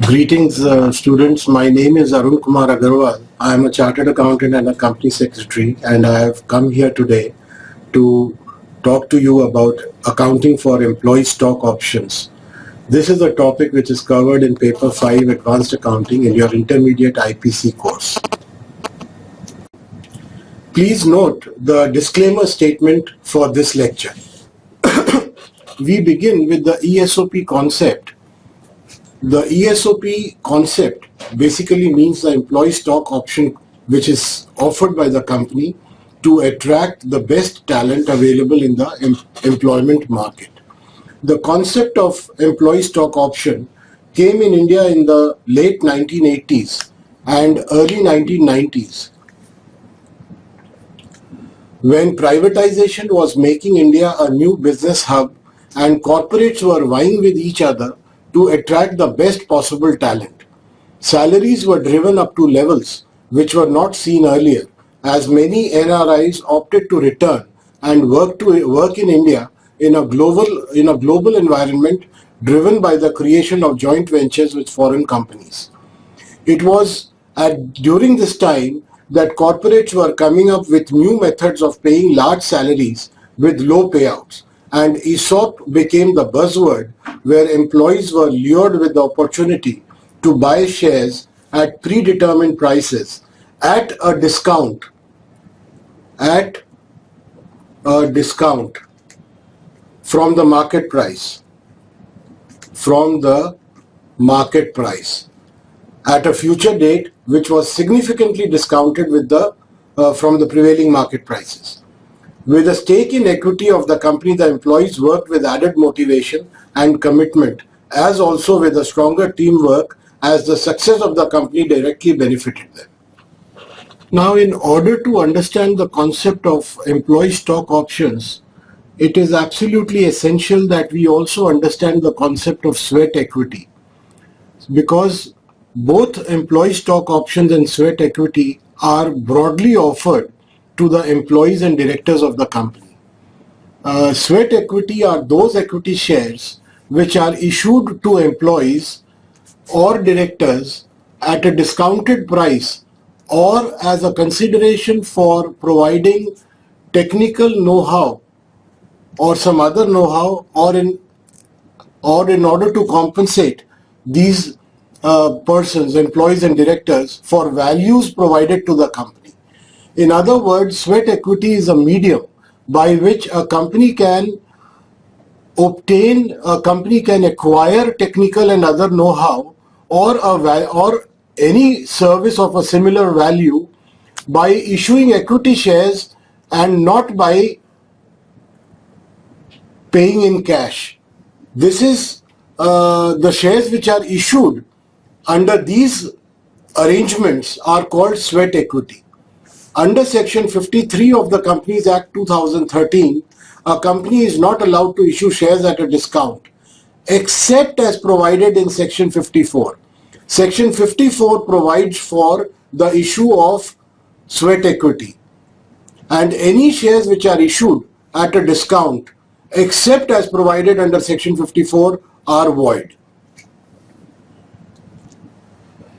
Greetings, students. My name is Arun Kumar Agarwal. I am a chartered accountant and a company secretary, and I have come here today to talk to you about accounting for employee stock options. This is a topic which is covered in Paper 5 Advanced Accounting in your intermediate IPC course. Please note the disclaimer statement for this lecture. We begin with the ESOP concept. The ESOP concept basically means the employee stock option which is offered by the company to attract the best talent available in the employment market. The concept of employee stock option came in India in the late 1980s and early 1990s when privatization was making India a new business hub and corporates were vying with each other to attract the best possible talent. Salaries were driven up to levels which were not seen earlier, as many NRIs opted to return and work in India in a global environment driven by the creation of joint ventures with foreign companies. It was during this time that corporates were coming up with new methods of paying large salaries with low payouts, and ESOP became the buzzword where employees were lured with the opportunity to buy shares at predetermined prices at a discount from the market price at a future date which was significantly discounted from the prevailing market prices. With a stake in equity of the company, the employees worked with added motivation and commitment, as also with a stronger teamwork, as the success of the company directly benefited them. Now, in order to understand the concept of employee stock options, it is absolutely essential that we also understand the concept of sweat equity, because both employee stock options and sweat equity are broadly offered to the employees and directors of the company. Sweat equity are those equity shares which are issued to employees or directors at a discounted price or as a consideration for providing technical know-how or some other know-how, or in order to compensate these persons, employees and directors, for values provided to the company. In other words, sweat equity is a medium by which a company can acquire technical and other know-how or any service of a similar value by issuing equity shares and not by paying in cash. This is the shares which are issued under these arrangements are called sweat equity. Under Section 53 of the Companies Act 2013, a company is not allowed to issue shares at a discount except as provided in Section 54. Section 54 provides for the issue of sweat equity, and any shares which are issued at a discount except as provided under Section 54 are void.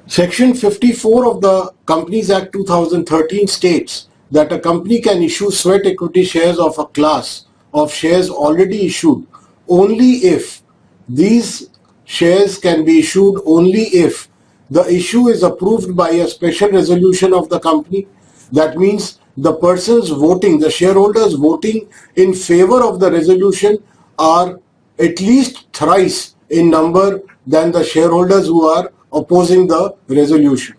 Section 54 of the Companies Act 2013 states that a company can issue sweat equity shares of a class of shares already issued only if these shares can be issued only if the issue is approved by a special resolution of the company. That means the persons voting, the shareholders voting in favor of the resolution are at least thrice in number than the shareholders who are opposing the resolution.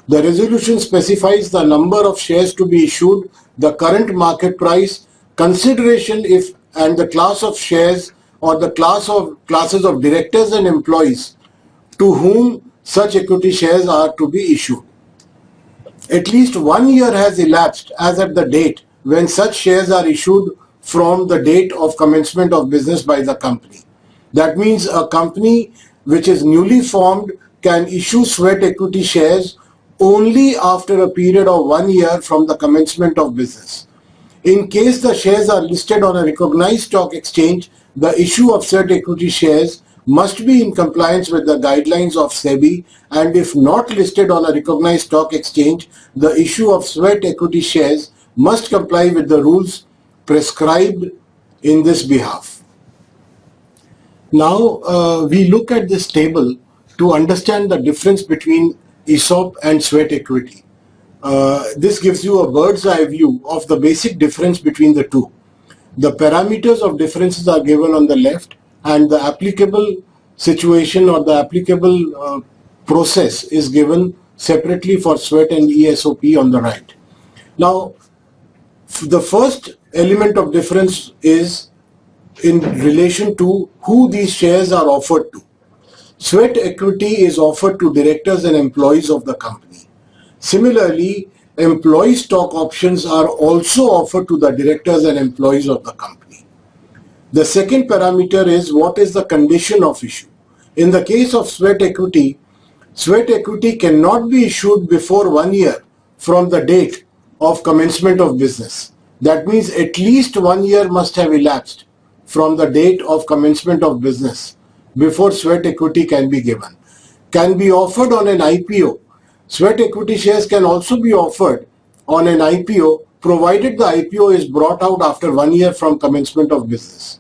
The resolution specifies the number of shares to be issued, the current market price, consideration if and the class of shares or the classes of directors and employees to whom such equity shares are to be issued. At least 1 year has elapsed as at the date when such shares are issued from the date of commencement of business by the company. That means a company which is newly formed can issue sweat equity shares only after a period of 1 year from the commencement of business. In case the shares are listed on a recognized stock exchange, the issue of sweat equity shares must be in compliance with the guidelines of SEBI, and if not listed on a recognized stock exchange, the issue of sweat equity shares must comply with the rules prescribed in this behalf. Now we look at this table to understand the difference between ESOP and sweat equity. This gives you a bird's eye view of the basic difference between the two. The parameters of differences are given on the left, and the applicable situation or the applicable process is given separately for sweat and ESOP on the right. Now, the first element of difference is in relation to who these shares are offered to. Sweat equity is offered to directors and employees of the company. Similarly, employee stock options are also offered to the directors and employees of the company. The second parameter is what is the condition of issue. In the case of sweat equity cannot be issued before 1 year from the date of commencement of business. That means at least 1 year must have elapsed from the date of commencement of business before sweat equity can be given. Can be offered on an IPO. Sweat equity shares can also be offered on an IPO provided the IPO is brought out after 1 year from commencement of business.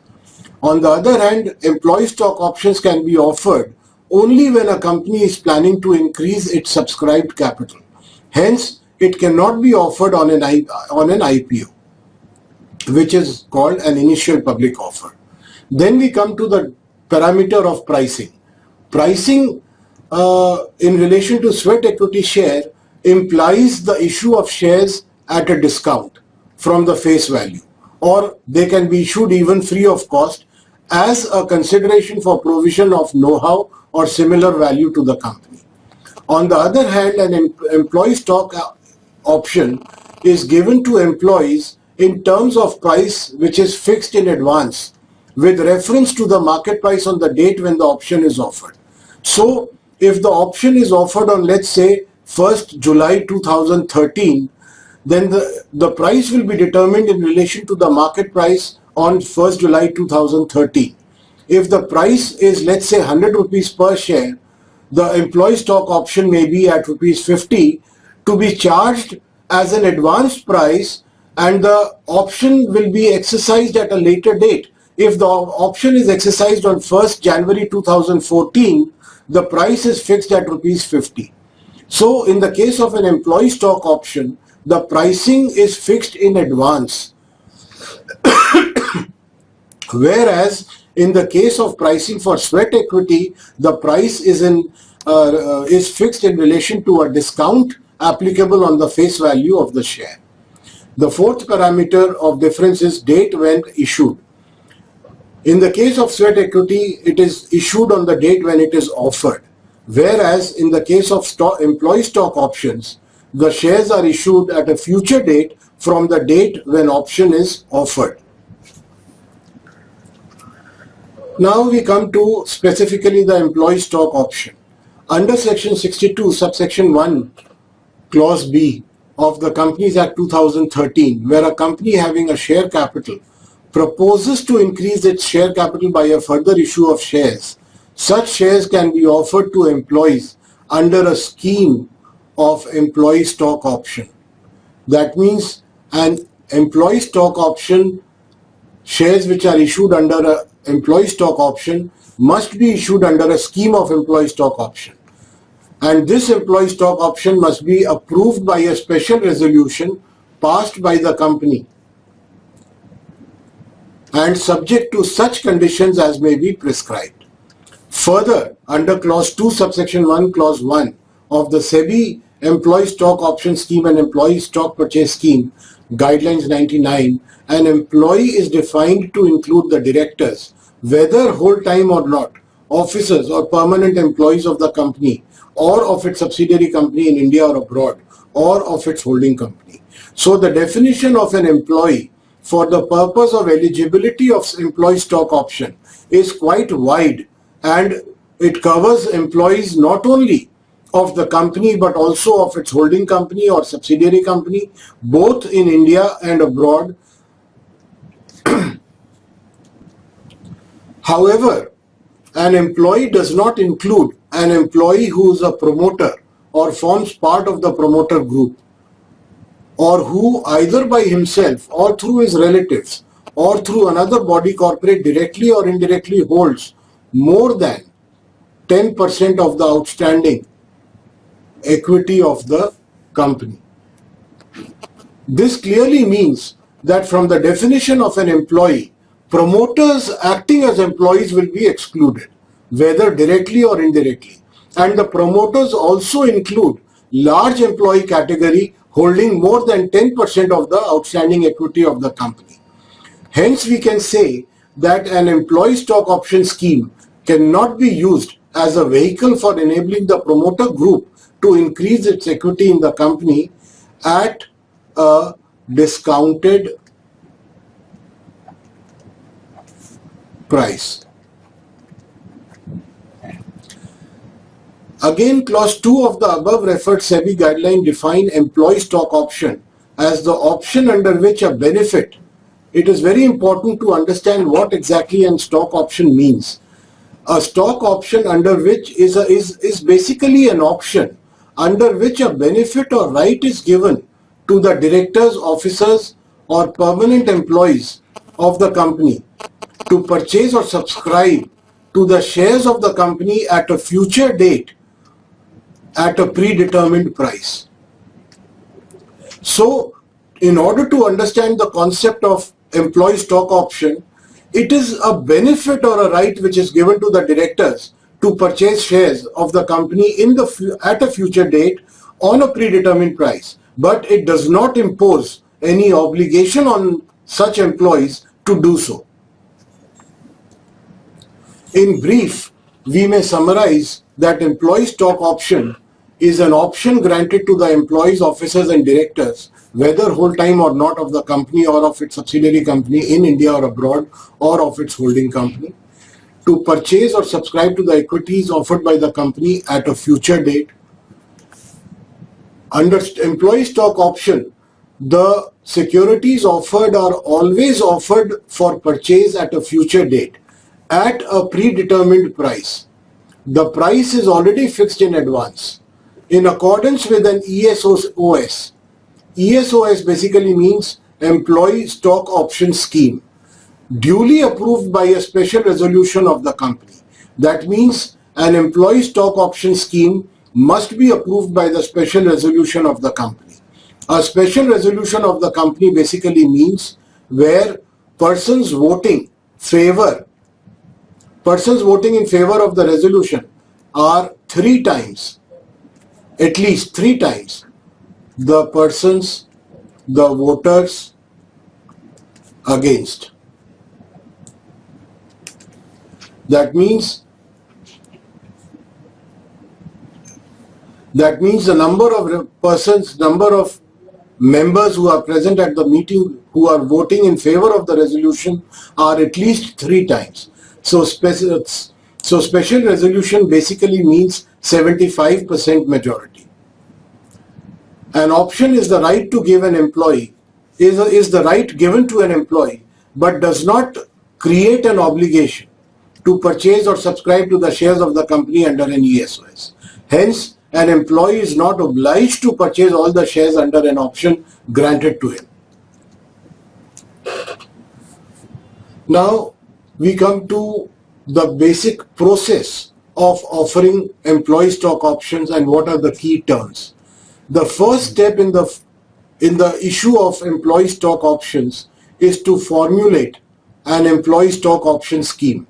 On the other hand, employee stock options can be offered only when a company is planning to increase its subscribed capital. Hence, it cannot be offered on an IPO, which is called an initial public offer. Then we come to the parameter of pricing. Pricing in relation to sweat equity share implies the issue of shares at a discount from the face value, or they can be issued even free of cost as a consideration for provision of know-how or similar value to the company. On the other hand, an employee stock option is given to employees in terms of price which is fixed in advance with reference to the market price on the date when the option is offered. So, if the option is offered on, let's say, 1st July 2013, then the price will be determined in relation to the market price on 1st July 2013. If the price is, let's say, 100 rupees per share, the employee stock option may be at rupees 50 to be charged as an advanced price, and the option will be exercised at a later date. If the option is exercised on 1st January 2014, the price is fixed at rupees 50. So in the case of an employee stock option, the pricing is fixed in advance. Whereas in the case of pricing for sweat equity, the price is fixed in relation to a discount applicable on the face value of the share. The fourth parameter of difference is date when issued. In the case of sweat equity, it is issued on the date when it is offered. Whereas in the case of employee stock options, the shares are issued at a future date from the date when option is offered. Now we come to specifically the employee stock option. Under section 62, subsection 1, clause B of the Companies Act 2013, where a company having a share capital proposes to increase its share capital by a further issue of shares, such shares can be offered to employees under a scheme of employee stock option. That means an employee stock option, shares which are issued under an employee stock option must be issued under a scheme of employee stock option. And this employee stock option must be approved by a special resolution passed by the company and subject to such conditions as may be prescribed. Further, under clause 2, subsection 1, clause 1 of the SEBI Employee Stock Option Scheme and Employee Stock Purchase Scheme, Guidelines 99, an employee is defined to include the directors, whether whole-time or not, officers or permanent employees of the company or of its subsidiary company in India or abroad, or of its holding company. So the definition of an employee for the purpose of eligibility of employee stock option is quite wide, and it covers employees not only of the company but also of its holding company or subsidiary company, both in India and abroad. However, an employee does not include an employee who is a promoter or forms part of the promoter group, or who either by himself or through his relatives or through another body corporate directly or indirectly holds more than 10% of the outstanding equity of the company. This clearly means that from the definition of an employee, promoters acting as employees will be excluded, whether directly or indirectly. And the promoters also include large employee category holding more than 10% of the outstanding equity of the company. Hence, we can say that an employee stock option scheme cannot be used as a vehicle for enabling the promoter group to increase its equity in the company at a discounted price. Again, clause 2 of the above referred SEBI guideline define employee stock option as the option under which a benefit. It is very important to understand what exactly a stock option means. A stock option under which is basically an option under which a benefit or right is given to the directors, officers or permanent employees of the company to purchase or subscribe to the shares of the company at a future date at a predetermined price. So, in order to understand the concept of employee stock option, it is a benefit or a right which is given to the directors to purchase shares of the company at a future date on a predetermined price, but it does not impose any obligation on such employees to do so. In brief, we may summarize that employee stock option is an option granted to the employees, officers and directors, whether whole-time or not, of the company or of its subsidiary company in India or abroad, or of its holding company, to purchase or subscribe to the equities offered by the company at a future date. Under employee stock option, the securities offered are always offered for purchase at a future date at a predetermined price. The price is already fixed in advance in accordance with an ESOS. ESOS basically means Employee Stock Option Scheme, duly approved by a special resolution of the company. That means an employee stock option scheme must be approved by the special resolution of the company. A special resolution of the company basically means where persons voting in favor of the resolution are at least three times the voters against. That means the number of members who are present at the meeting who are voting in favor of the resolution are at least three times. So special resolution basically means 75% majority. An option is the right to give an employee, is the right given to an employee, but does not create an obligation to purchase or subscribe to the shares of the company under an ESOS. Hence, an employee is not obliged to purchase all the shares under an option granted to him. Now, we come to the basic process of offering employee stock options and what are the key terms. The first step in the issue of employee stock options is to formulate an employee stock option scheme.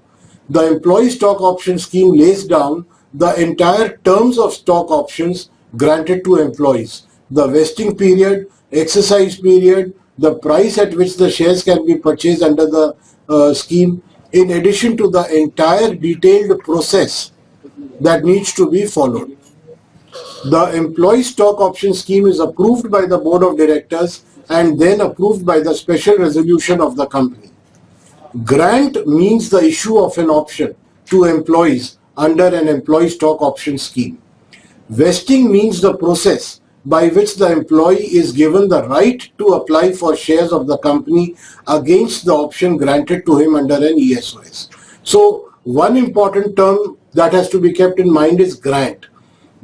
The employee stock option scheme lays down the entire terms of stock options granted to employees, the vesting period, exercise period, the price at which the shares can be purchased under the scheme, in addition to the entire detailed process that needs to be followed. The employee stock option scheme is approved by the board of directors and then approved by the special resolution of the company. Grant means the issue of an option to employees under an employee stock option scheme. Vesting means the process by which the employee is given the right to apply for shares of the company against the option granted to him under an ESOS. So, one important term that has to be kept in mind is grant.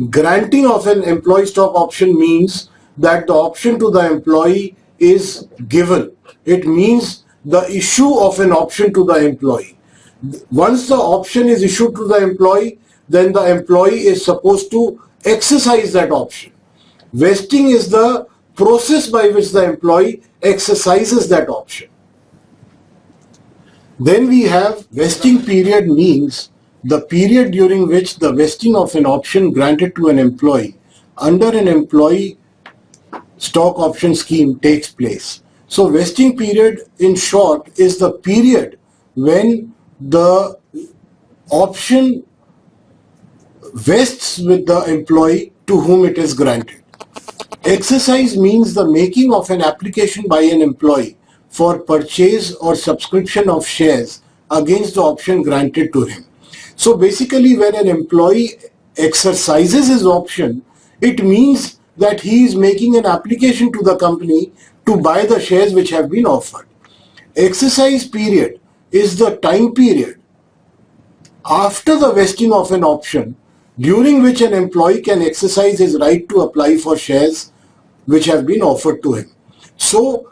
Granting of an employee stock option means that the option to the employee is given. It means the issue of an option to the employee. Once the option is issued to the employee, then the employee is supposed to exercise that option. Vesting is the process by which the employee exercises that option. Then we have vesting period, means the period during which the vesting of an option granted to an employee under an employee stock option scheme takes place. So vesting period, in short, is the period when the option vests with the employee to whom it is granted. Exercise means the making of an application by an employee for purchase or subscription of shares against the option granted to him. So basically, when an employee exercises his option, it means that he is making an application to the company to buy the shares which have been offered. Exercise period is the time period after the vesting of an option during which an employee can exercise his right to apply for shares which have been offered to him. So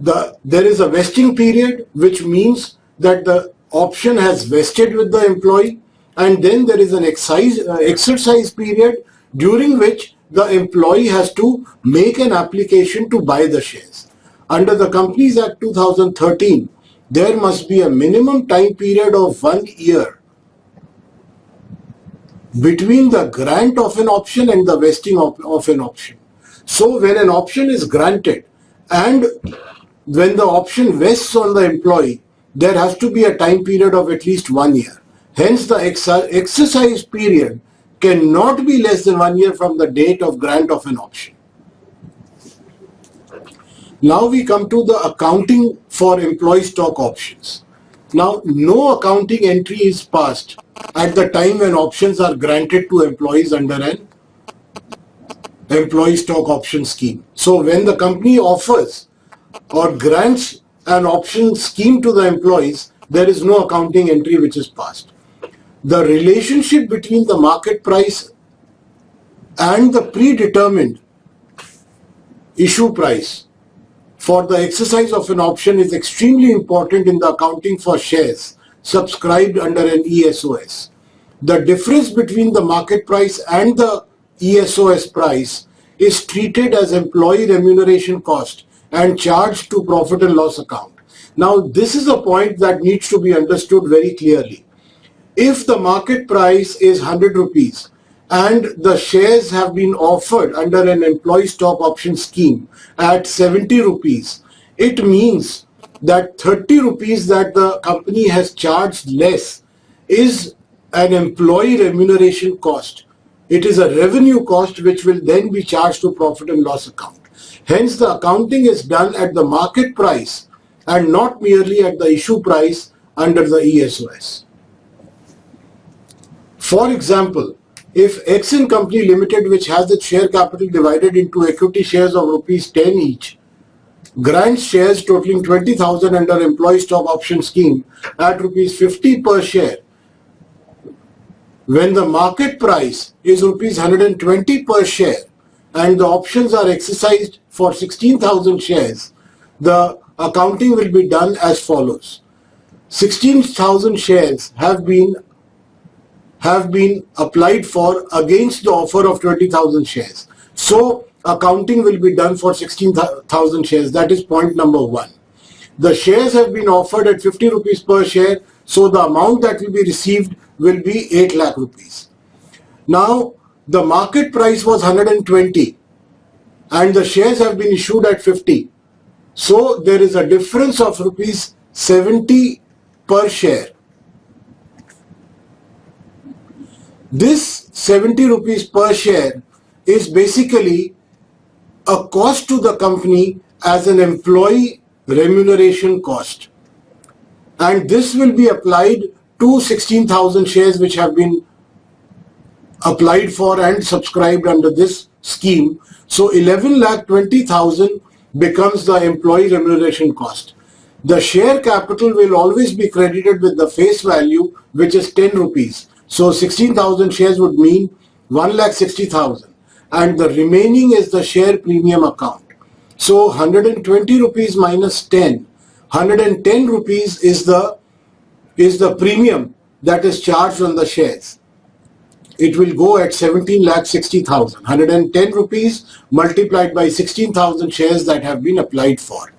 there is a vesting period, which means that the option has vested with the employee, and then there is an exercise period during which the employee has to make an application to buy the shares. Under the Companies Act 2013, there must be a minimum time period of 1 year between the grant of an option and the vesting of an option. So when an option is granted and when the option vests on the employee, there has to be a time period of at least 1 year. Hence, the exercise period cannot be less than 1 year from the date of grant of an option. Now we come to the accounting for employee stock options. Now, no accounting entry is passed at the time when options are granted to employees under an employee stock option scheme. So when the company offers or grants an option scheme to the employees, there is no accounting entry which is passed. The relationship between the market price and the predetermined issue price for the exercise of an option is extremely important in the accounting for shares subscribed under an ESOS. The difference between the market price and the ESOS price is treated as employee remuneration cost and charged to profit and loss account. Now, this is a point that needs to be understood very clearly. If the market price is 100 rupees and the shares have been offered under an employee stock option scheme at 70 rupees, it means that 30 rupees that the company has charged less is an employee remuneration cost. It is a revenue cost which will then be charged to profit and loss account. Hence, the accounting is done at the market price and not merely at the issue price under the ESOS. For example, if Exim Company Limited, which has its share capital divided into equity shares of rupees 10 each, grants shares totaling 20,000 under employee stock option scheme at rupees 50 per share, when the market price is rupees 120 per share and the options are exercised for 16,000 shares, the accounting will be done as follows. 16,000 shares have been applied for against the offer of 20,000 shares. So accounting will be done for 16,000 shares. That is point number 1. The shares have been offered at 50 rupees per share, so the amount that will be received will be 8 lakh rupees. Now, the market price was 120 and the shares have been issued at 50. So there is a difference of rupees 70 per share. This 70 rupees per share is basically a cost to the company as an employee remuneration cost. And this will be applied to 16,000 shares which have been applied for and subscribed under this scheme. So 11,20,000 becomes the employee remuneration cost. the share capital will always be credited with the face value, which is 10 rupees. So 16,000 shares would mean 1,60,000, and the remaining is the share premium account. So 120 rupees minus 10, 110 rupees is the premium that is charged on the shares. It will go at 17,60,000. 110 rupees multiplied by 16,000 shares that have been applied for.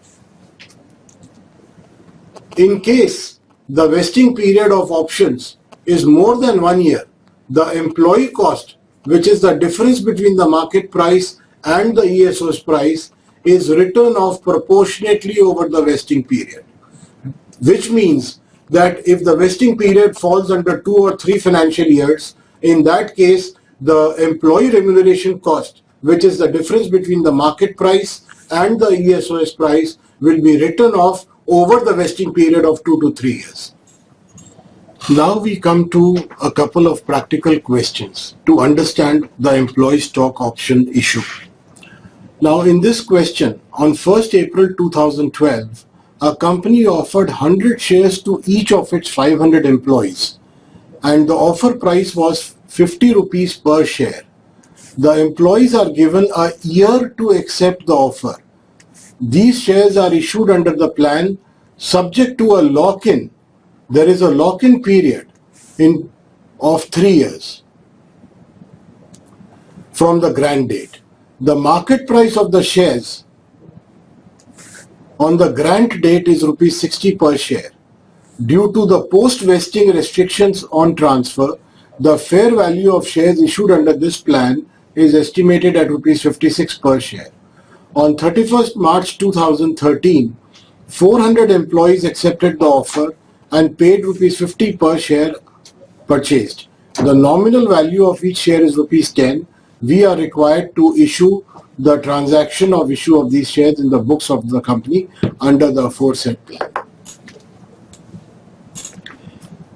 In case the vesting period of options is more than 1 year, the employee cost, which is the difference between the market price and the ESOP's price, is written off proportionately over the vesting period. Which means that if the vesting period falls under 2 or 3 financial years, in that case, the employee remuneration cost, which is the difference between the market price and the ESOP's price, will be written off over the vesting period of 2 to 3 years. Now we come to a couple of practical questions to understand the employee stock option issue. Now in this question, on 1st April 2012, a company offered 100 shares to each of its 500 employees, and the offer price was 50 rupees per share. The employees are given a year to accept the offer. These shares are issued under the plan subject to a lock-in. There is a lock-in period of 3 years from the grant date. The market price of the shares on the grant date is rupees 60 per share. Due to the post-vesting restrictions on transfer, the fair value of shares issued under this plan is estimated at rupees 56 per share. On 31st March 2013, 400 employees accepted the offer and paid rupees 50 per share purchased. The nominal value of each share is rupees 10. We are required to issue the transaction of issue of these shares in the books of the company under the aforesaid plan.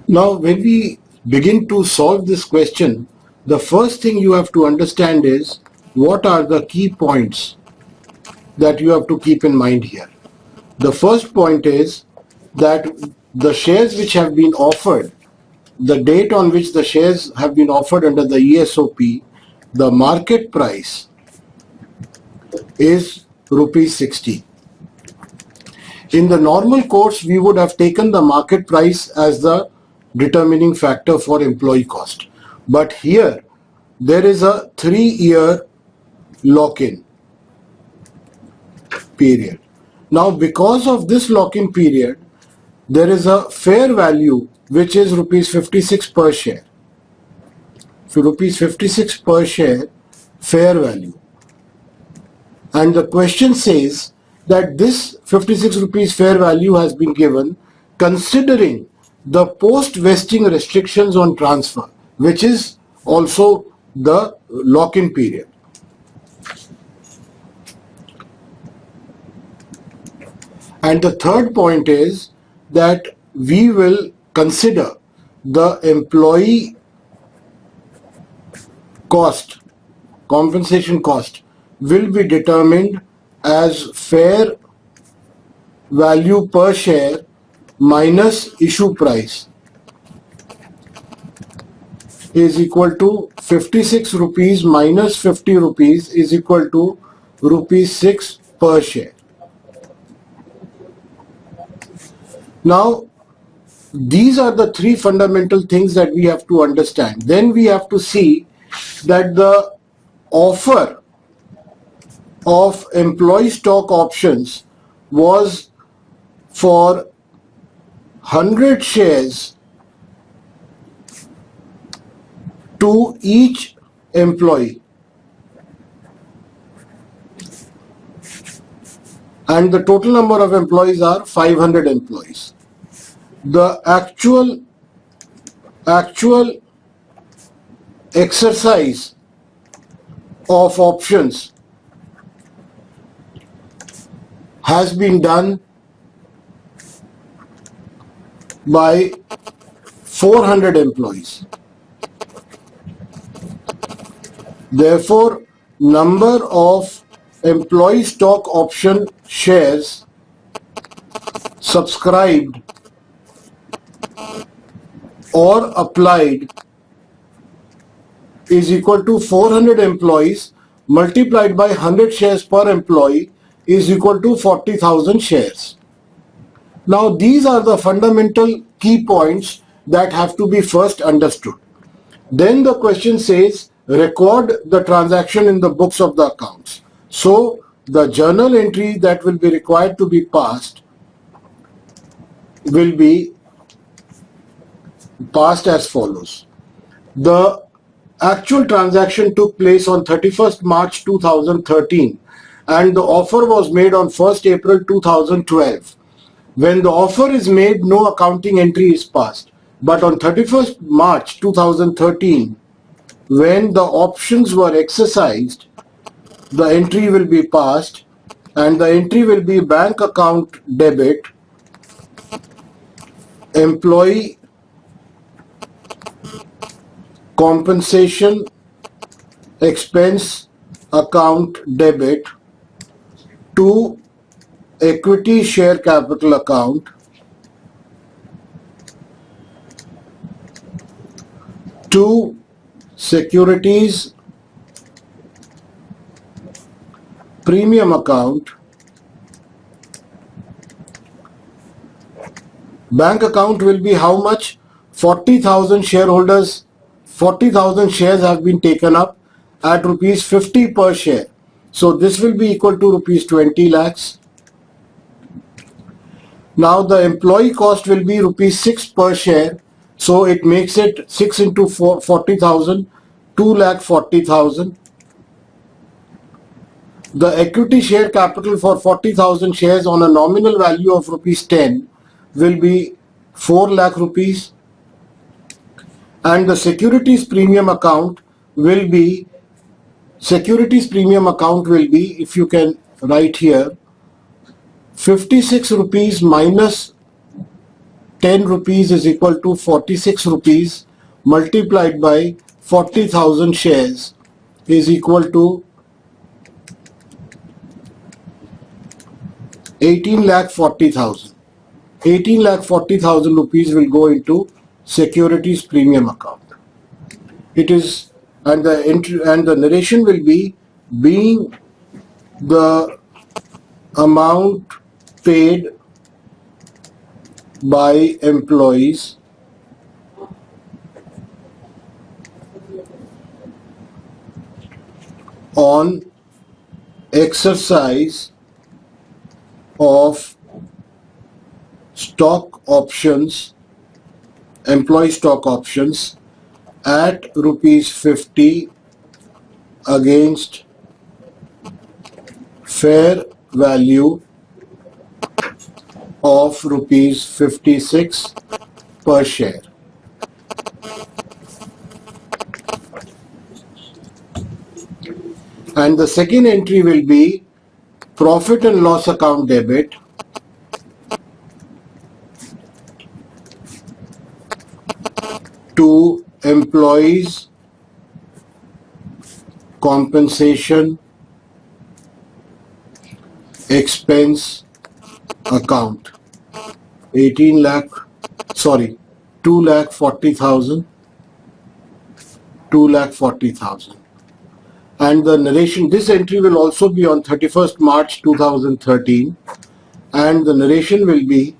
Now, when we begin to solve this question, the first thing you have to understand is what are the key points that you have to keep in mind here. The first point is that the shares which have been offered, the date on which the shares have been offered under the ESOP, the market price is rupees 60. In the normal course, we would have taken the market price as the determining factor for employee cost. But here, there is a 3-year lock-in period. Now, because of this lock-in period, there is a fair value which is rupees 56 per share. So, rupees 56 per share, fair value. And the question says that this 56 rupees fair value has been given considering the post-vesting restrictions on transfer, which is also the lock-in period. And the third point is that we will consider the employee cost, compensation cost, will be determined as fair value per share minus issue price is equal to 56 rupees minus 50 rupees is equal to rupees 6 per share. Now, these are the three fundamental things that we have to understand. Then we have to see that the offer of employee stock options was for 100 shares to each employee, and the total number of employees are 500 employees. The actual exercise of options has been done by 400 employees. Therefore, number of employee stock option shares subscribed or applied is equal to 400 employees multiplied by 100 shares per employee is equal to 40,000 shares. Now these are the fundamental key points that have to be first understood. Then the question says record the transaction in the books of the accounts. So the journal entry that will be required to be passed will be passed as follows. The actual transaction took place on 31st March 2013 and the offer was made on 1st April 2012. When the offer is made, no accounting entry is passed. But on 31st March 2013, when the options were exercised, the entry will be passed and the entry will be bank account debit, employee compensation expense account debit to equity share capital account to securities premium account. Bank account will be how much? 40,000 shareholders, 40,000 shares have been taken up at rupees 50 per share. So this will be equal to rupees 20 lakhs. Now the employee cost will be rupees 6 per share. So it makes it 6 into 40,000, 2,40,000. The equity share capital for 40,000 shares on a nominal value of rupees 10 will be 4 lakh rupees. And the securities premium account will be, if you can write here, 56 rupees minus 10 rupees is equal to 46 rupees multiplied by 40,000 shares is equal to 18,40,000. 18,40,000 rupees will go into securities premium account. It is, and the entry and the narration will be being the amount paid by employees on exercise of stock options, employee stock options at rupees 50 against fair value of rupees 56 per share. And the second entry will be profit and loss account debit to employees compensation expense account 2,40,000 and the narration, this entry will also be on 31st March 2013 and the narration will be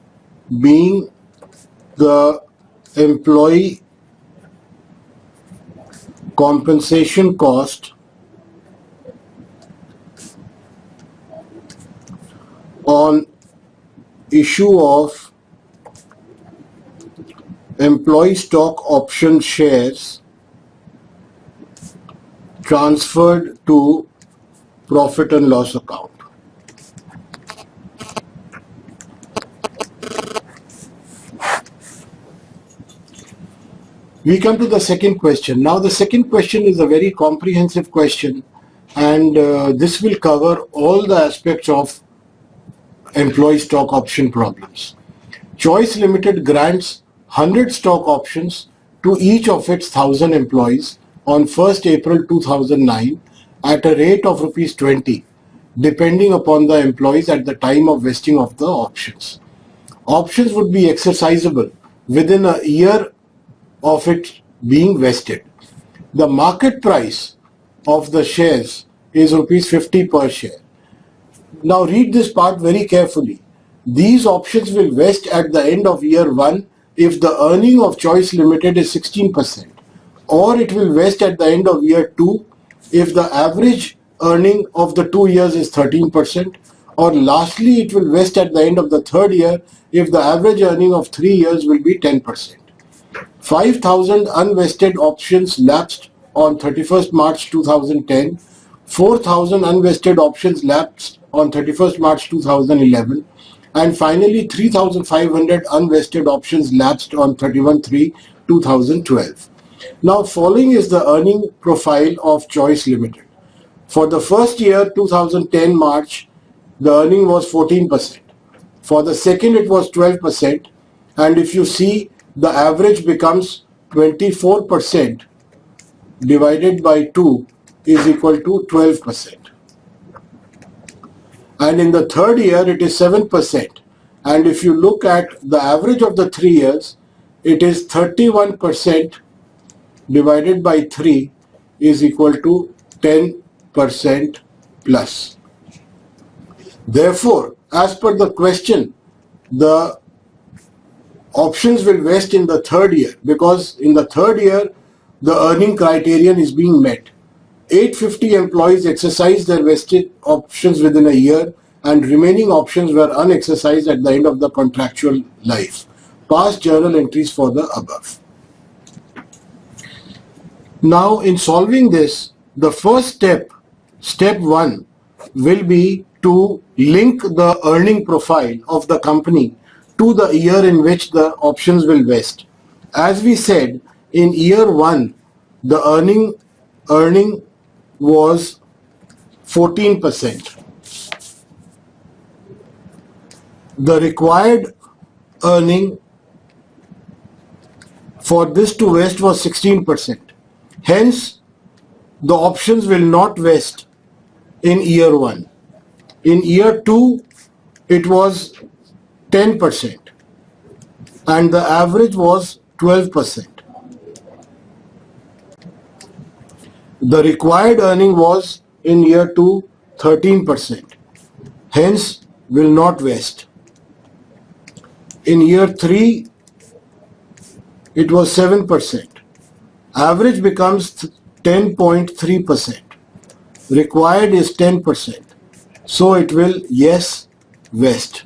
being the employee compensation cost on issue of employee stock option shares transferred to profit and loss account. We come to the second question. Now the second question is a very comprehensive question and this will cover all the aspects of employee stock option problems. Choice Limited grants 100 stock options to each of its 1,000 employees on 1st April 2009 at a rate of rupees 20 depending upon the employees at the time of vesting of the options. options would be exercisable within a year of it being vested. The market price of the shares is rupees 50 per share. Now read this part very carefully. These options will vest at the end of year 1 if the earning of Choice Limited is 16%, or it will vest at the end of year 2 if the average earning of the 2 years is 13%, or lastly it will vest at the end of the 3rd year if the average earning of 3 years will be 10%. 5,000 unvested options lapsed on 31st March 2010, 4,000 unvested options lapsed on 31st March 2011, and finally 3,500 unvested options lapsed on 31/3/2012. Now following is the earning profile of Choice Limited. For the first year 2010 March, the earning was 14%. For the second it was 12%, and if you see, the average becomes 24% divided by 2 is equal to 12%. And in the third year it is 7%, and if you look at the average of the 3 years, it is 31% divided by 3 is equal to 10% plus. Therefore, as per the question, the options will vest in the 3rd year, because in the 3rd year the earning criterion is being met. 850 employees exercised their vested options within a year, and remaining options were unexercised at the end of the contractual life. Past journal entries for the above. Now in solving this, the first step, step 1, will be to link the earning profile of the company to the year in which the options will vest. As we said, in year 1, the earning was 14%. The required earning for this to vest was 16%. Hence, the options will not vest in year 1. In year 2, it was 10%, and the average was 12%. The required earning was in year 2 13%, hence will not vest. In year 3 it was 7%. Average becomes 10.3%. Required is 10%. So it will yes vest.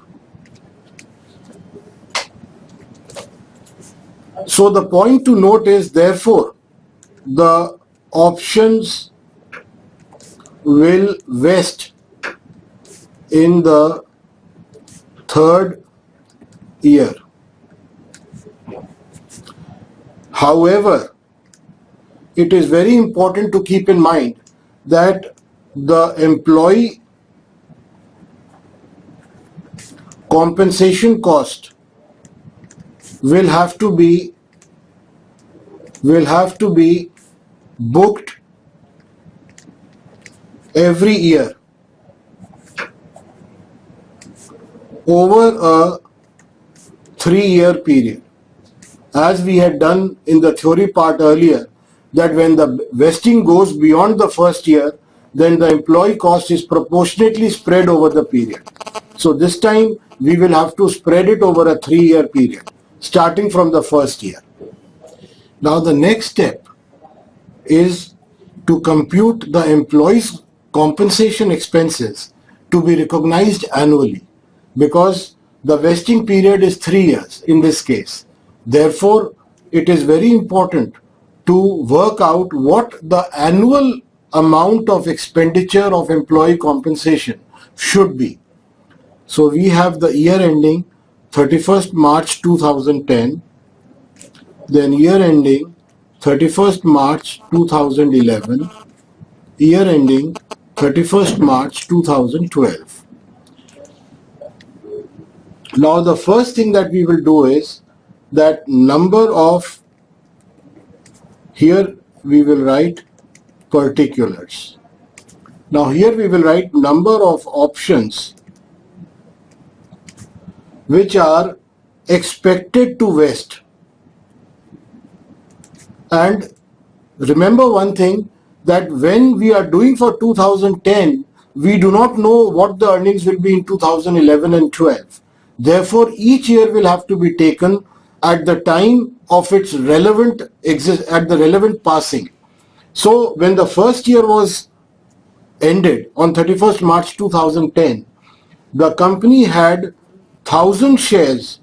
So the point to note is, therefore, the options will vest in the 3rd year. However, it is very important to keep in mind that the employee compensation cost will have to be booked every year over a 3-year period, as we had done in the theory part earlier, that when the vesting goes beyond the first year, then the employee cost is proportionately spread over the period. So this time we will have to spread it over a 3-year period, starting from the first year. Now the next step is to compute the employee's compensation expenses to be recognized annually, because the vesting period is 3 years in this case. Therefore, it is very important to work out what the annual amount of expenditure of employee compensation should be. So we have the year ending 31st March 2010, then year ending 31st March 2011, year ending 31st March 2012. Now the first thing that we will do is that number of, here we will write particulars. Now here we will write number of options which are expected to vest. And remember one thing, that when we are doing for 2010, we do not know what the earnings will be in 2011 and 12. Therefore, each year will have to be taken at the time of its relevant at the relevant passing. So when the first year was ended on 31st March 2010, the company had 1,000 shares.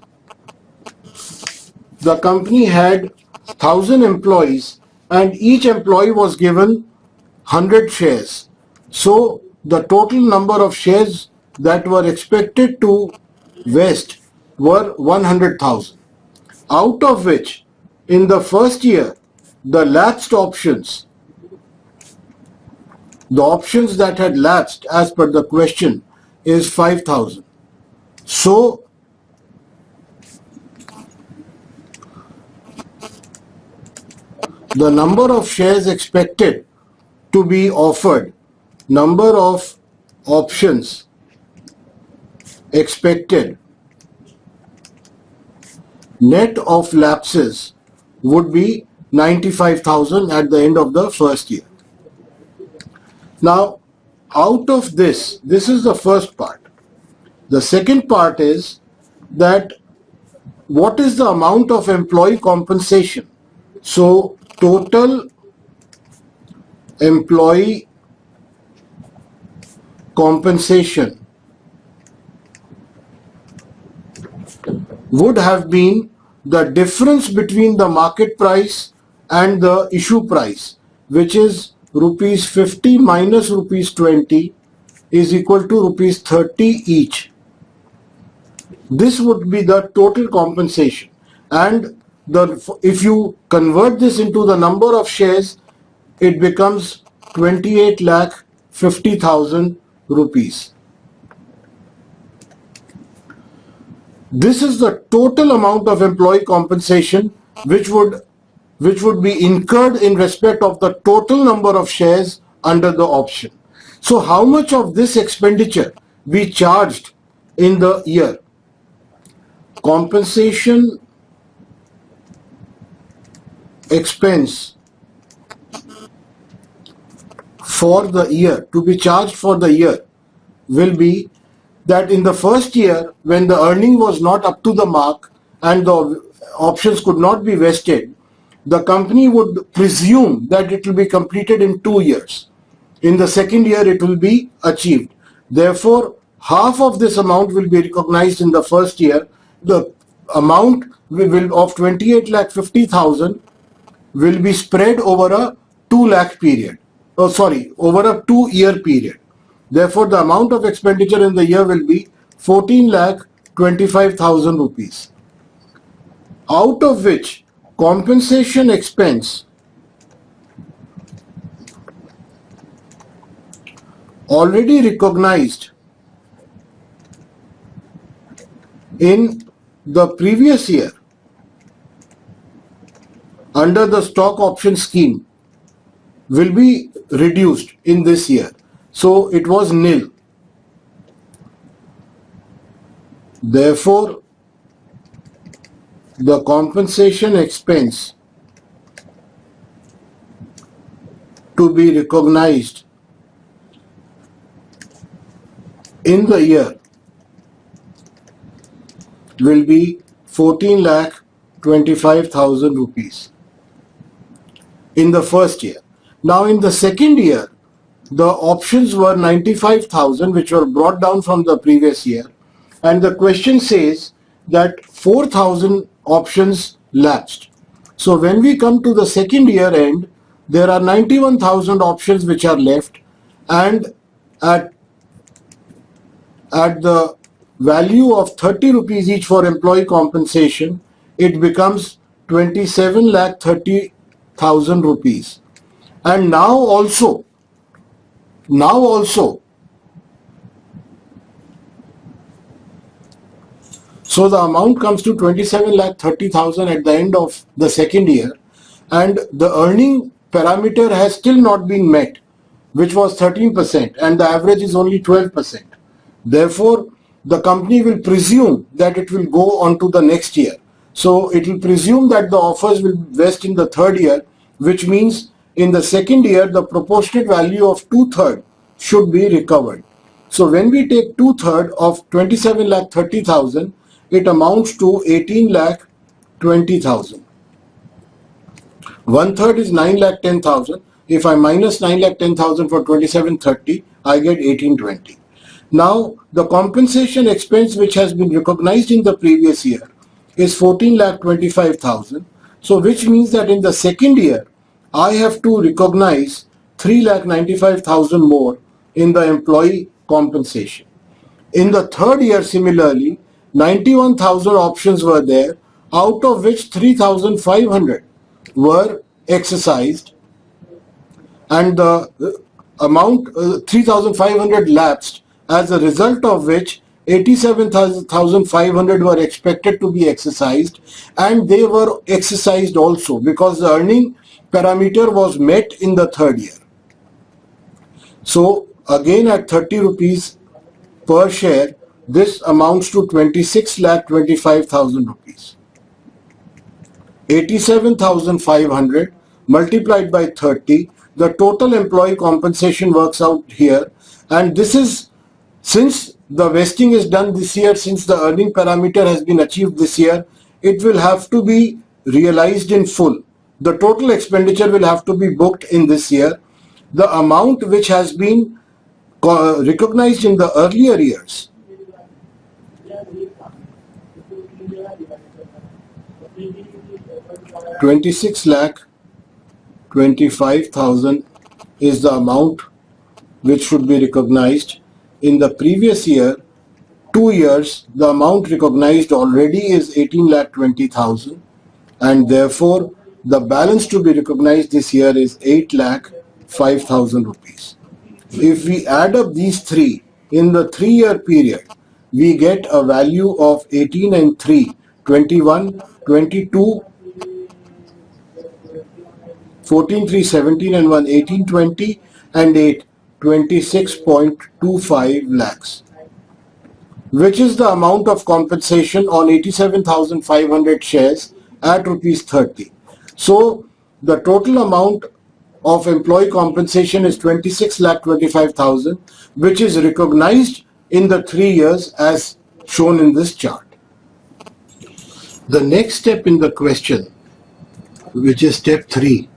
The company had 1,000 employees, and each employee was given 100 shares. So the total number of shares that were expected to vest were 100,000. Out of which, in the first year, the lapsed options, the options that had lapsed as per the question, is 5,000. So the number of shares expected to be offered, number of options expected net of lapses would be 95,000 at the end of the first year. Now, out of this is the first part. The second part is that what is the amount of employee compensation? So, total employee compensation would have been the difference between the market price and the issue price, which is rupees 50 minus rupees 20 is equal to rupees 30 each. This would be the total compensation, and if you convert this into the number of shares, it becomes 28,50,000 rupees. This is the total amount of employee compensation which would be incurred in respect of the total number of shares under the option. So how much of this expenditure we charged in the year? Compensation expense for the year, to be charged for the year, will be that in the first year, when the earning was not up to the mark and the options could not be vested, the company would presume that it will be completed in 2 years. In the second year, it will be achieved. Therefore, half of this amount will be recognized in the first year. The amount of 28,50,000 will be spread over a 2 lakh period. Over a 2-year period. Therefore, the amount of expenditure in the year will be 14,25,000 rupees. Out of which compensation expense already recognized in the previous year under the stock option scheme will be reduced in this year. So it was nil. Therefore, the compensation expense to be recognized in the year will be 14,25,000 rupees in the first year. Now in the second year, the options were 95,000, which were brought down from the previous year, and the question says that 4,000 options lapsed. So when we come to the second year end, there are 91,000 options which are left, and at the value of 30 rupees each for employee compensation, it becomes 27,30,000 rupees. And now also, so the amount comes to 27,30,000 at the end of the second year, and the earning parameter has still not been met, which was 13%, and the average is only 12%. Therefore, the company will presume that it will go on to the next year. So it will presume that the offers will vest in the third year, which means in the second year, the proportionate value of 2/3 should be recovered. So when we take 2/3 of 27,30,000, it amounts to 18,20,000. 1/3 is 9,10,000. If I minus 9,10,000 for 2730, I get 1820. Now, the compensation expense which has been recognized in the previous year is 14,25,000. So, which means that in the second year, I have to recognize 3,95,000 more in the employee compensation. In the third year, similarly, 91,000 options were there, out of which 3,500 were exercised, and the amount 3,500 lapsed, as a result of which 87,500 were expected to be exercised, and they were exercised also because the earning parameter was met in the third year. So again at 30 rupees per share, this amounts to 26,25,000 rupees. 87,500 multiplied by 30, the total employee compensation works out here, and this is, since the vesting is done this year, since the earning parameter has been achieved this year, it will have to be realized in full. The total expenditure will have to be booked in this year. The amount which has been recognized in the earlier years, $26,25,000 is the amount which should be recognized. In the previous year, 2 years, the amount recognized already is 18,20,000, and therefore the balance to be recognized this year is 8,05,000 rupees. If we add up these three in the 3-year period, we get a value of 18 and 3, 21, 22, 14, 3, 17 and 1, 18, 20 and 8, 26.25 lakhs, which is the amount of compensation on 87,500 shares at rupees 30. So the total amount of employee compensation is 26,25,000, which is recognized in the 3 years as shown in this chart. The next step in the question, which is step 3,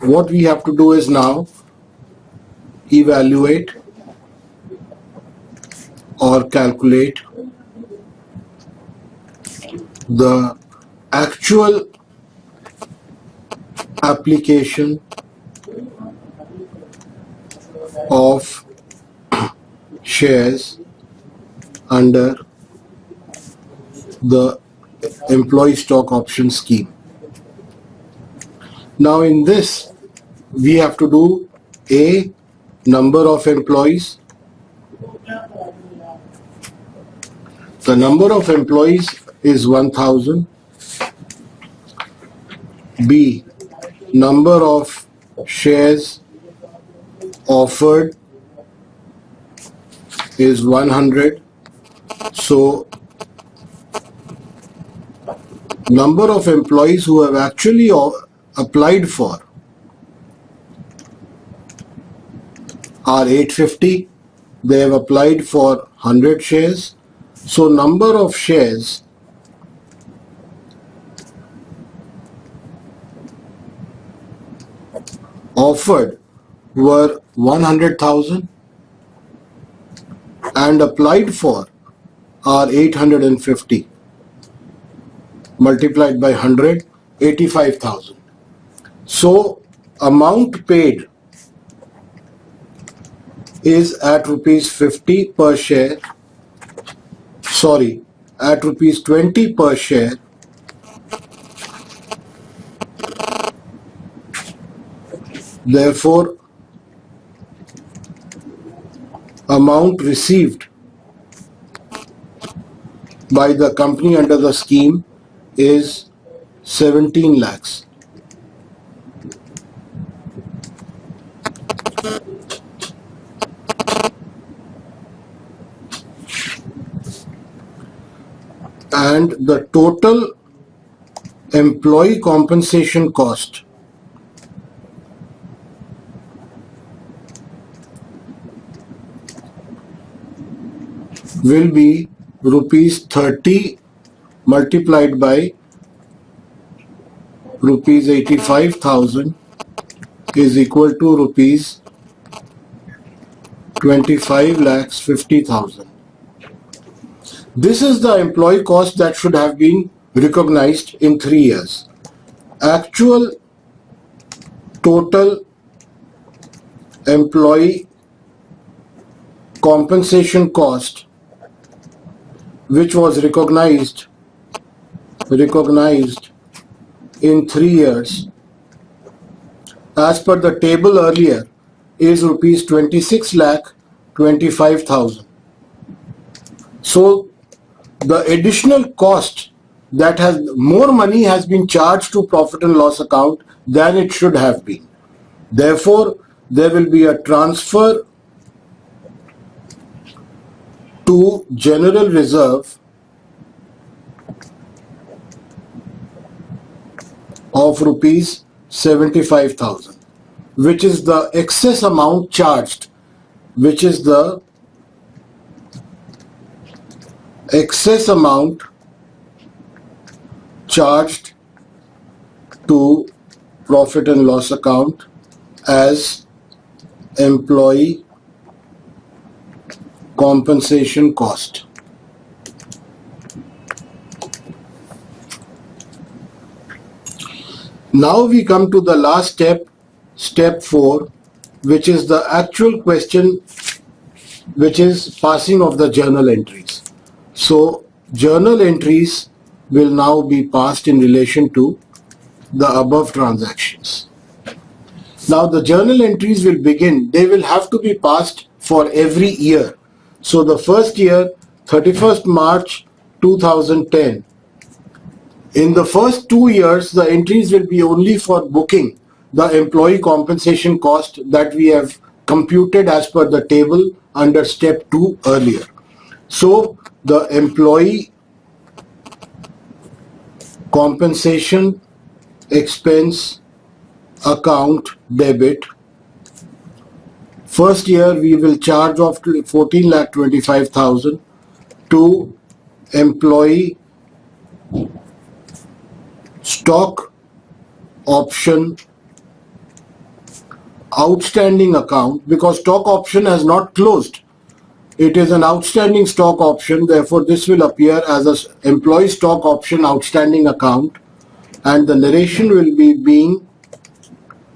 what we have to do is now evaluate or calculate the actual application of shares under the employee stock option scheme. Now in this, we have to do A, number of employees. The number of employees is 1,000. B, number of shares offered is 100. So number of employees who have actually applied for are 850. They have applied for 100 shares. So number of shares offered were 100,000 and applied for are 850. Multiplied by 100, 85,000. So amount paid is at rupees 50 per share, at rupees 20 per share. Therefore, amount received by the company under the scheme is 17 lakhs. and the total employee compensation cost will be rupees 30 multiplied by rupees 85,000 is equal to rupees 25,50,000. This is the employee cost that should have been recognized in 3 years. Actual total employee compensation cost which was recognized in 3 years as per the table earlier is rupees 26,25,000. So the additional cost that has more money has been charged to profit and loss account than it should have been. Therefore, there will be a transfer to general reserve of rupees 75,000, which is the excess amount charged, which is the excess amount charged to profit and loss account as employee compensation cost. Now we come to the last step, step 4, which is the actual question, which is passing of the journal entries. So journal entries will now be passed in relation to the above transactions. Now the journal entries will begin, they will have to be passed for every year. So the first year, 31st March 2010. In the first 2 years, the entries will be only for booking the employee compensation cost that we have computed as per the table under step 2 earlier. So the employee compensation expense account debit, first year we will charge off 14,25,000 to employee stock option outstanding account, because stock option has not closed. It is an outstanding stock option, therefore this will appear as an employee stock option outstanding account, and the narration will be being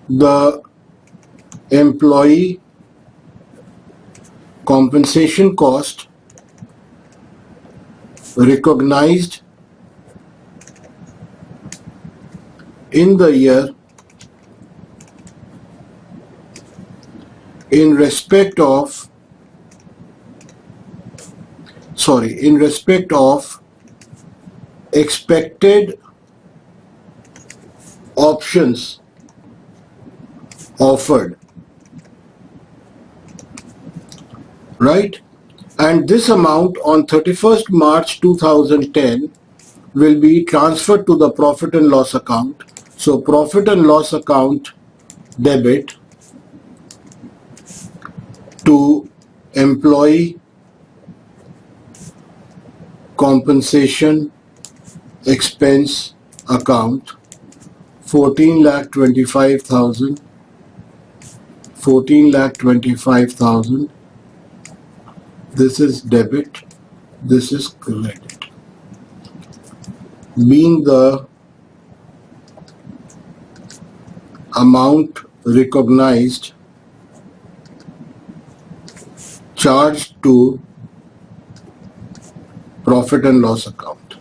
the employee compensation cost recognized in the year in respect of expected options offered, right? And this amount on 31st March 2010 will be transferred to the profit and loss account. So profit and loss account debit to employee compensation expense account 14,25,000. This is debit, this is credit, being the amount recognized charged to profit and loss account.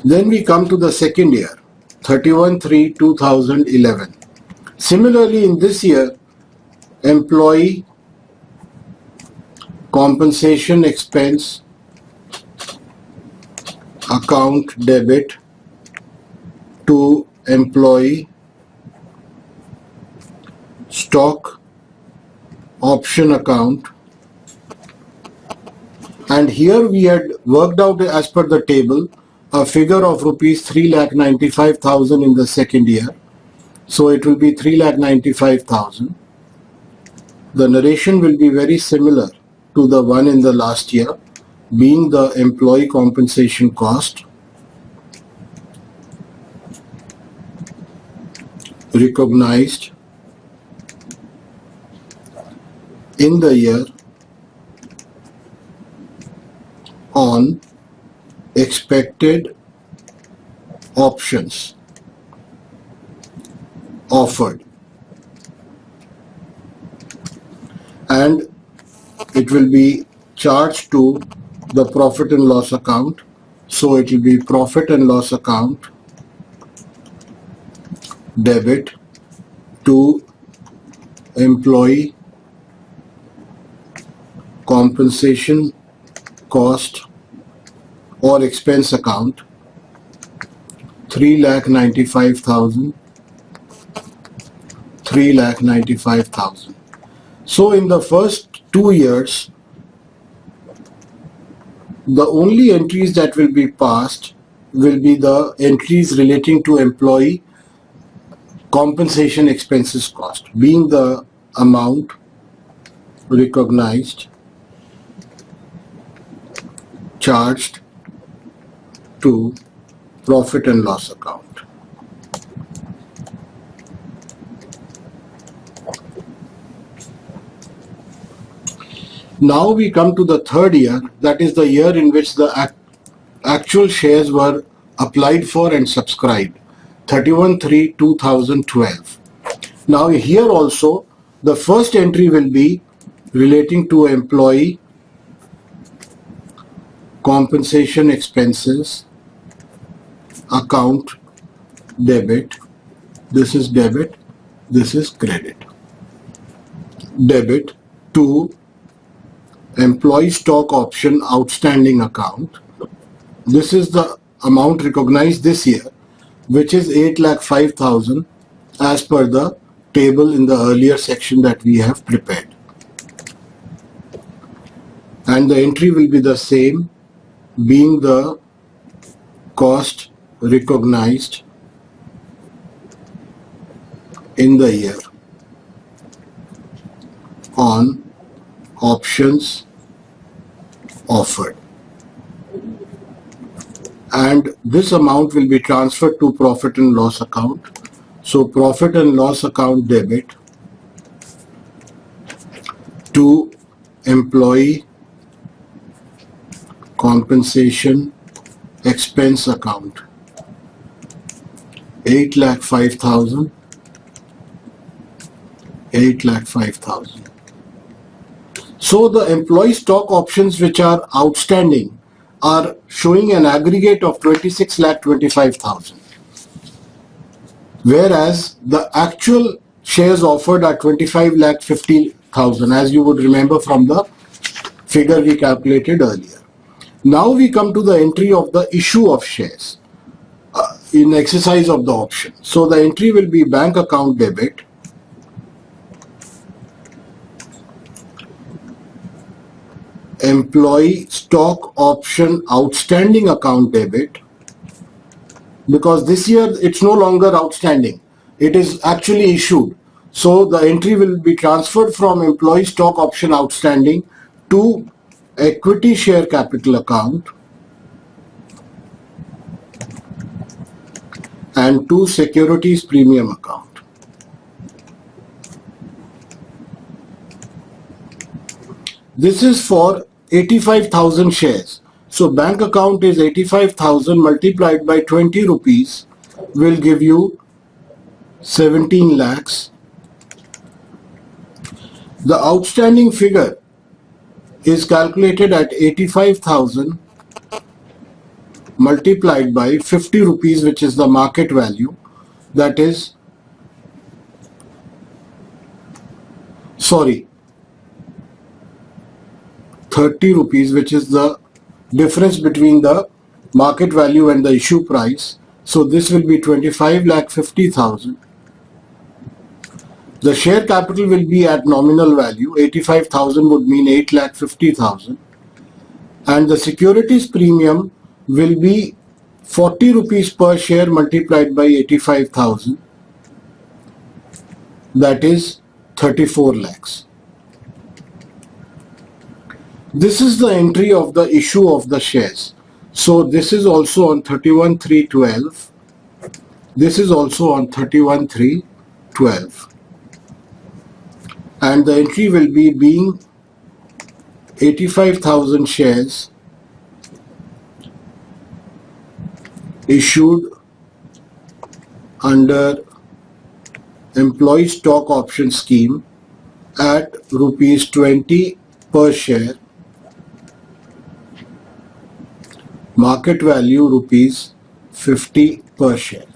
Then we come to the second year, 31/3/2011. Similarly, in this year, employee compensation expense account debit to employee stock option account, and here we had worked out as per the table a figure of rupees 3,95,000 in the second year. So it will be 3,95,000. The narration will be very similar to the one in the last year, being the employee compensation cost recognized in the year on expected options offered, and it will be charged to the profit and loss account. So it will be profit and loss account debit to employee compensation cost or expense account 3,95,000. So in the first 2 years, the only entries that will be passed will be the entries relating to employee compensation expenses cost, being the amount recognized, charged to profit and loss account. Now we come to the third year, that is the year in which the actual shares were applied for and subscribed, 31/3/2012. Now here also the first entry will be relating to employee compensation expenses account debit. This is debit, this is credit. Debit to employee stock option outstanding account. This is the amount recognized this year, which is 8,05,000 as per the table in the earlier section that we have prepared. And the entry will be the same, being the cost recognized in the year on options offered, and this amount will be transferred to profit and loss account. So profit and loss account debit to employee compensation expense account 8,05,000. So the employee stock options which are outstanding are showing an aggregate of 26,25,000, whereas the actual shares offered are 25,50,000, as you would remember from the figure we calculated earlier. Now we come to the entry of the issue of shares in exercise of the option. So the entry will be bank account debit employee stock option outstanding account debit, because this year it's no longer outstanding, it is actually issued. So the entry will be transferred from employee stock option outstanding to equity share capital account and to securities premium account. This is for 85,000 shares. So bank account is 85,000 multiplied by 20 rupees will give you 17 lakhs. The outstanding figure is calculated at 85,000 multiplied by 50 rupees, which is the market value, that is 30 rupees, which is the difference between the market value and the issue price. So this will be 25,50,000 The share capital will be at nominal value. 85,000 would mean 8,50,000. And the securities premium will be 40 rupees per share multiplied by 85,000. That is 34 lakhs. This is the entry of the issue of the shares. So this is also on 31/3/12. This is also on 31/3/12. And the entry will be being 85,000 shares issued under employee stock option scheme at rupees 20 per share, market value rupees 50 per share.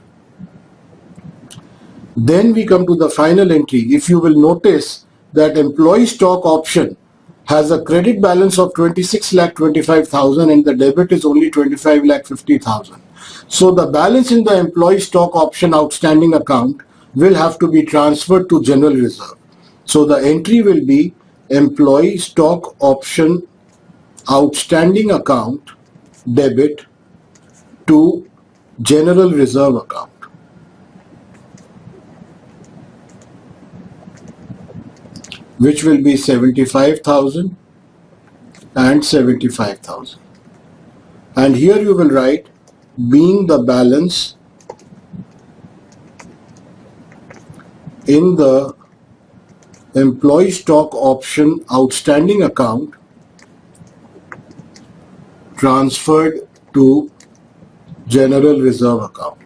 Then we come to the final entry. If you will notice that employee stock option has a credit balance of 26,25,000 and the debit is only 25,50,000. So the balance in the employee stock option outstanding account will have to be transferred to general reserve. So the entry will be employee stock option outstanding account debit to general reserve account. Which will be 75,000 and 75,000. And here you will write being the balance in the employee stock option outstanding account transferred to general reserve account.